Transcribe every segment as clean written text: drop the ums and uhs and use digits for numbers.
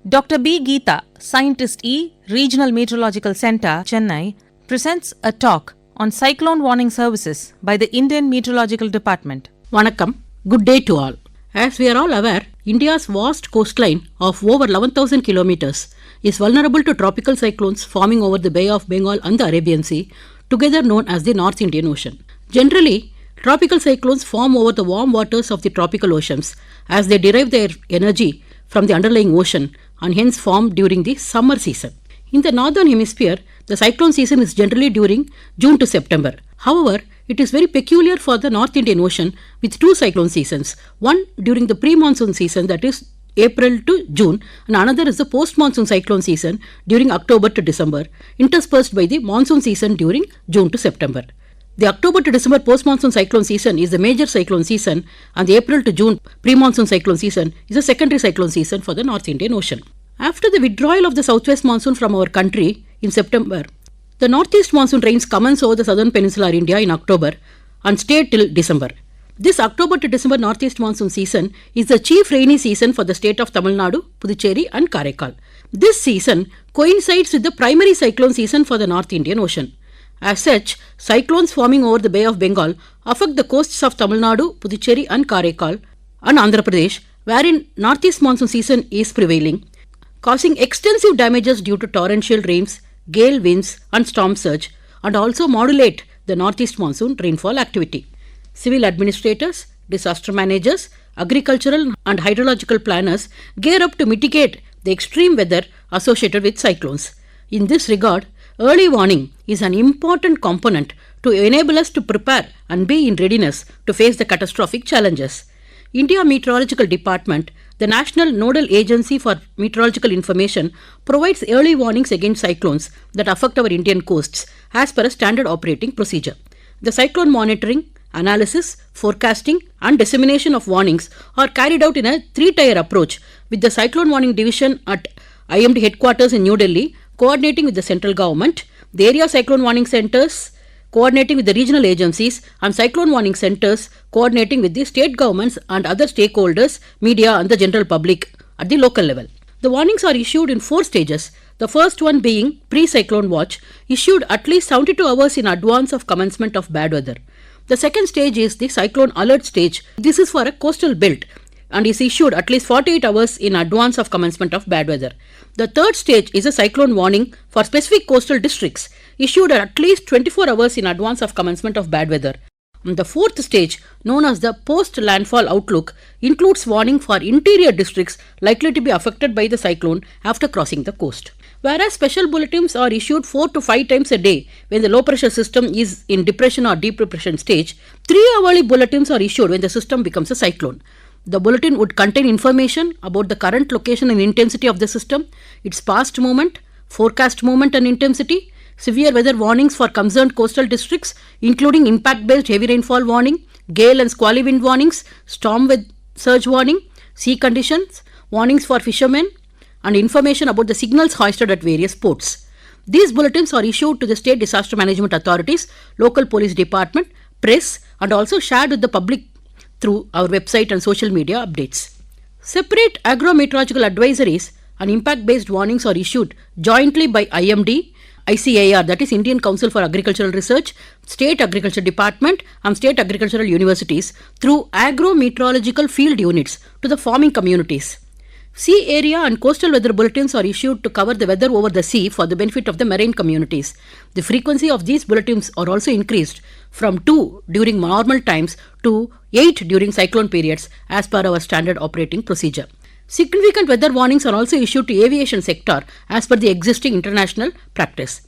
Dr. B. Geetha, Scientist E, Regional Meteorological Center, Chennai, presents a talk on cyclone warning services by the Indian Meteorological Department. Vanakkam, good day to all. As we are all aware, India's vast coastline of over 11,000 kilometers is vulnerable to tropical cyclones forming over the Bay of Bengal and the Arabian Sea, together known as the North Indian Ocean. Generally, tropical cyclones form over the warm waters of the tropical oceans as they derive their energy from the underlying ocean and hence form during the summer season. In the northern hemisphere, the cyclone season is generally during June to September. However, it is very peculiar for the North Indian Ocean with two cyclone seasons, one during the pre-monsoon season, that is April to June, and another is the post-monsoon cyclone season during October to December, interspersed by the monsoon season during June to September. The October to December post-monsoon cyclone season is the major cyclone season, and the April to June pre-monsoon cyclone season is a secondary cyclone season for the North Indian Ocean. After the withdrawal of the southwest monsoon from our country in September, the northeast monsoon rains commence over the southern peninsular India in October and stay till December. This October to December northeast monsoon season is the chief rainy season for the state of Tamil Nadu, Puducherry and Karaikal. This season coincides with the primary cyclone season for the North Indian Ocean. As such, cyclones forming over the Bay of Bengal affect the coasts of Tamil Nadu, Puducherry and Karaikal and Andhra Pradesh, wherein northeast monsoon season is prevailing, causing extensive damages due to torrential rains, gale winds and storm surge, and also modulate the northeast monsoon rainfall activity. Civil administrators, disaster managers, agricultural and hydrological planners gear up to mitigate the extreme weather associated with cyclones. In this regard, early warning is an important component to enable us to prepare and be in readiness to face the catastrophic challenges. India Meteorological Department, the national nodal agency for meteorological information, provides early warnings against cyclones that affect our Indian coasts as per a standard operating procedure. The cyclone monitoring, analysis, forecasting and dissemination of warnings are carried out in a three-tier approach, with the Cyclone Warning Division at IMD headquarters in New Delhi coordinating with the central government, the area cyclone warning centers coordinating with the regional agencies, and cyclone warning centers coordinating with the state governments and other stakeholders, media and the general public at the local level. The warnings are issued in 4 stages. The first one being pre-cyclone watch, issued at least 72 hours in advance of commencement of bad weather. The second stage is the cyclone alert stage. This is for a coastal belt and is issued at least 48 hours in advance of commencement of bad weather. The third stage is a cyclone warning for specific coastal districts, issued at least 24 hours in advance of commencement of bad weather. And the fourth stage, known as the post-landfall outlook, includes warning for interior districts likely to be affected by the cyclone after crossing the coast. Whereas special bulletins are issued 4 to 5 times a day when the low pressure system is in depression or deep depression stage, 3 hourly bulletins are issued when the system becomes a cyclone. The bulletin would contain information about the current location and intensity of the system, its past movement, forecast movement and intensity, severe weather warnings for concerned coastal districts, including impact-based heavy rainfall warning, gale and squally wind warnings, storm surge warning, sea conditions, warnings for fishermen, and information about the signals hoisted at various ports. These bulletins are issued to the state disaster management authorities, local police department, press, and also shared with the public through our website and social media updates. Separate agro-meteorological advisories and impact-based warnings are issued jointly by IMD, ICAR, that is Indian Council for Agricultural Research, State Agriculture Department and State Agricultural Universities through agro-meteorological field units to the farming communities. Sea area and coastal weather bulletins are issued to cover the weather over the sea for the benefit of the marine communities. The frequency of these bulletins are also increased from 2 during normal times to 8 during cyclone periods as per our standard operating procedure. Significant weather warnings are also issued to aviation sector as per the existing international practice.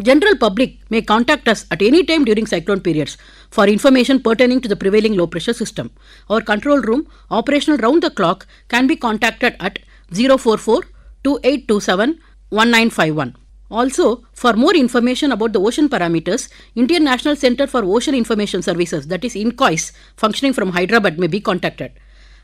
General public may contact us at any time during cyclone periods for information pertaining to the prevailing low pressure system. Our control room, operational round the clock, can be contacted at 044-2827-1951. Also, for more information about the ocean parameters, Indian National Center for Ocean Information Services, that is INCOIS, functioning from Hyderabad, may be contacted.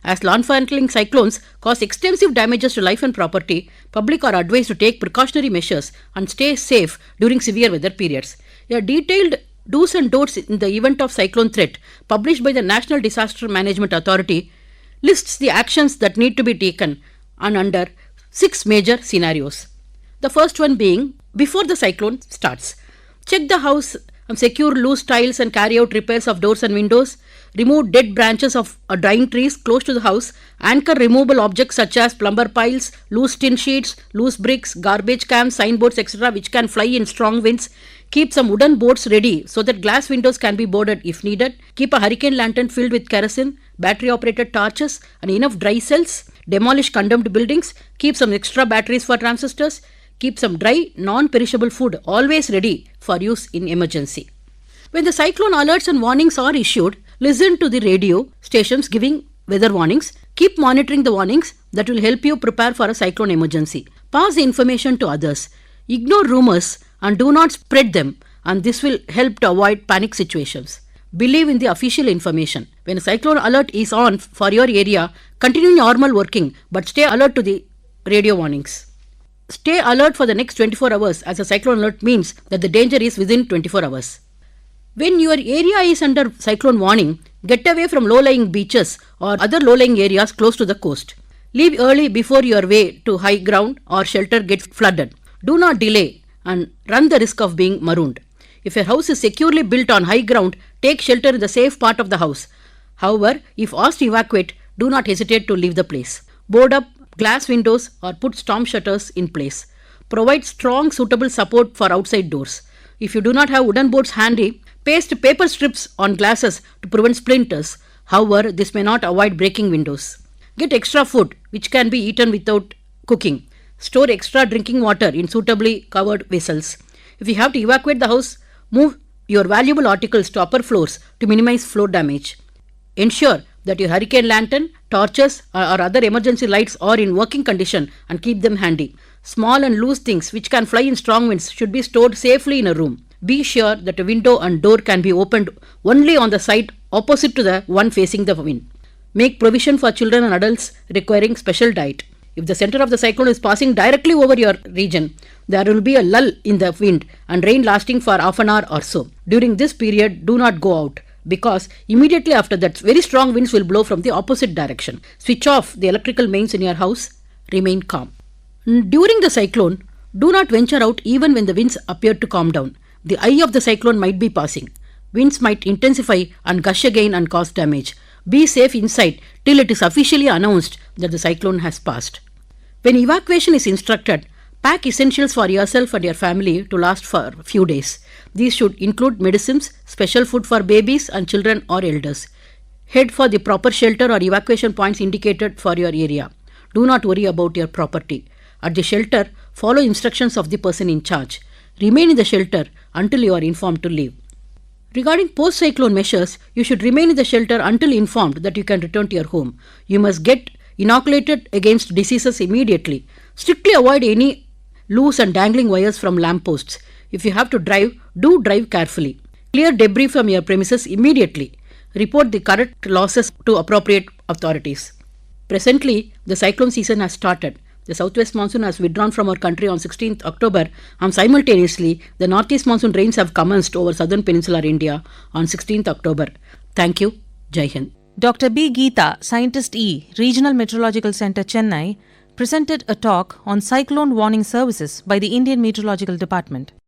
As landfalling cyclones cause extensive damages to life and property, public are advised to take precautionary measures and stay safe during severe weather periods. A detailed do's and don'ts in the event of cyclone threat, published by the National Disaster Management Authority, lists the actions that need to be taken, and under 6 major scenarios. The first one being before the cyclone starts. Check the house and secure loose tiles and carry out repairs of doors and windows. Remove dead branches of drying trees close to the house. Anchor removable objects such as plumber piles, loose tin sheets, loose bricks, garbage cans, signboards, etc., which can fly in strong winds. Keep some wooden boards ready so that glass windows can be boarded if needed. Keep a hurricane lantern filled with kerosene, battery-operated torches, and enough dry cells. Demolish condemned buildings. Keep some extra batteries for transistors. Keep some dry, non-perishable food always ready for use in emergency. When the cyclone alerts and warnings are issued, listen to the radio stations giving weather warnings. Keep monitoring the warnings that will help you prepare for a cyclone emergency. Pass the information to others. Ignore rumors and do not spread them, and this will help to avoid panic situations. Believe in the official information. When a cyclone alert is on for your area, continue normal working but stay alert to the radio warnings. Stay alert for the next 24 hours as a cyclone alert means that the danger is within 24 hours. When your area is under cyclone warning, get away from low-lying beaches or other low-lying areas close to the coast. Leave early before your way to high ground or shelter gets flooded. Do not delay and run the risk of being marooned. If your house is securely built on high ground, take shelter in the safe part of the house. However, if asked to evacuate, do not hesitate to leave the place. Board up glass windows or put storm shutters in place. Provide strong suitable support for outside doors. If you do not have wooden boards handy, paste paper strips on glasses to prevent splinters. However, this may not avoid breaking windows. Get extra food which can be eaten without cooking. Store extra drinking water in suitably covered vessels. If you have to evacuate the house, move your valuable articles to upper floors to minimize floor damage. Ensure that your hurricane lantern, torches or other emergency lights are in working condition and keep them handy. Small and loose things which can fly in strong winds should be stored safely in a room. Be sure that a window and door can be opened only on the side opposite to the one facing the wind. Make provision for children and adults requiring special diet. If the center of the cyclone is passing directly over your region, there will be a lull in the wind and rain lasting for half an hour or so. During this period, do not go out, because immediately after that, very strong winds will blow from the opposite direction. Switch off the electrical mains in your house. Remain calm. During the cyclone, do not venture out even when the winds appear to calm down. The eye of the cyclone might be passing. Winds might intensify and gush again and cause damage. Be safe inside till it is officially announced that the cyclone has passed. When evacuation is instructed, pack essentials for yourself and your family to last for a few days. These should include medicines, special food for babies and children or elders. Head for the proper shelter or evacuation points indicated for your area. Do not worry about your property. At the shelter, follow instructions of the person in charge. Remain in the shelter until you are informed to leave. Regarding post-cyclone measures, you should remain in the shelter until informed that you can return to your home. You must get inoculated against diseases immediately. Strictly avoid any loose and dangling wires from lampposts. If you have to drive, do drive carefully. Clear debris from your premises immediately. Report the correct losses to appropriate authorities. Presently, the cyclone season has started. The southwest monsoon has withdrawn from our country on 16th October and simultaneously the northeast monsoon rains have commenced over southern peninsular India on 16th October. Thank you. Jai Hind. Dr. B. Geetha, Scientist E, Regional Meteorological Center, Chennai, presented a talk on cyclone warning services by the Indian Meteorological Department.